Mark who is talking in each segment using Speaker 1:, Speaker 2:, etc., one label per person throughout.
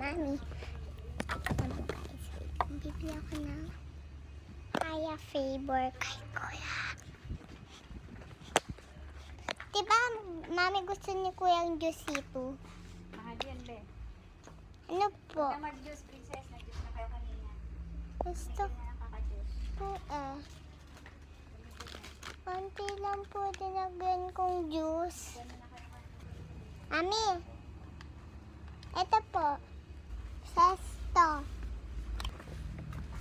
Speaker 1: mami. Ano guys, bibili ako ng kaya favor kay kuya. Diba, mami gusto ni kuya ang juice ito?
Speaker 2: Mahal yan, be.
Speaker 1: Ano po?
Speaker 2: Huwag ka mag-juice, princess. Nag-juice na kayo kanina.
Speaker 1: Gusto
Speaker 2: Hindi na nakaka-juice.
Speaker 1: po konti lang po dinagyan kong juice.
Speaker 2: Ganun na kayo kanina.
Speaker 1: Mami, ito po. Sesto.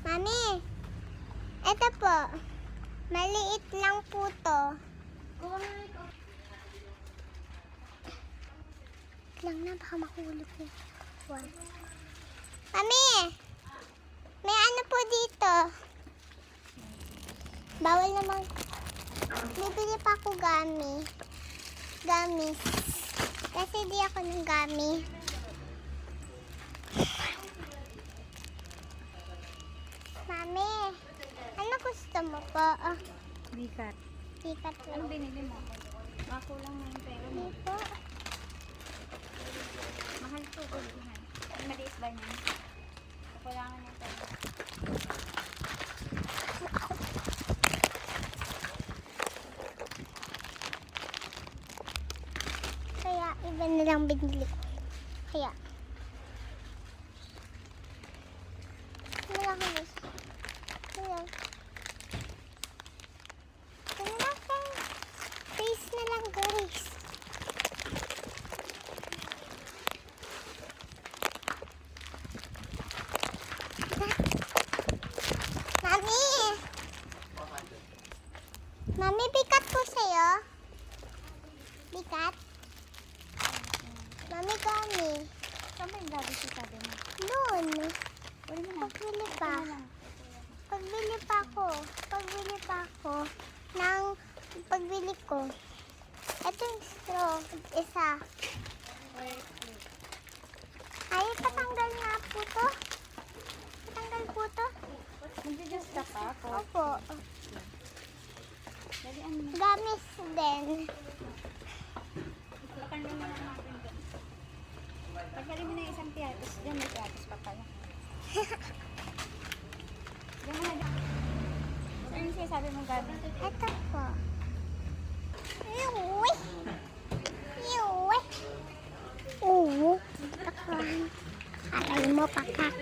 Speaker 1: Mami, ito po. Maliit lang po to. Lang na, baka makulit ko. Mami, may ano po dito? Bawal naman. Bibili pa ako gamis. Kasi di ako ng gami. Mami, ano gusto mo po?
Speaker 2: Bigat.
Speaker 1: Sikat
Speaker 2: Anong
Speaker 1: lang.
Speaker 2: binili mo? Makulang mo yung pera mo.
Speaker 1: Dito.
Speaker 2: Mahal to, gulungan. Ang maliit ba niyan? Kukulangan yung pera.
Speaker 1: Kaya iba na lang binili ko. Kaya. Wala ko gusto. Kaya. Ano lang kayo? Face na lang guys. Mami! Mami, bigat ko sa'yo. Bigat? Mami, gami.
Speaker 2: Saan ba yung gabi sa sabi mo?
Speaker 1: Doon.
Speaker 2: Pwede mo na.
Speaker 1: Pagbili pa.
Speaker 2: Ito na lang.
Speaker 1: Pagbili pa ako. Pagbili ko. Ito yung straw. Isa. Ay, patanggal nga po to. Patanggal po to.
Speaker 2: Mag-juice ka pa ako.
Speaker 1: Opo.
Speaker 2: Dali, ano mo?
Speaker 1: Gamis din.
Speaker 2: Patanggal mo na natin doon. Pagkali mo na yung isang piatos. Diyan may piatos pa pala. Diyan mo na dyan. Ano yung sinasabi mong gabi?
Speaker 1: Ito po. Uy! Uy! Oo. Aray mo, pakak.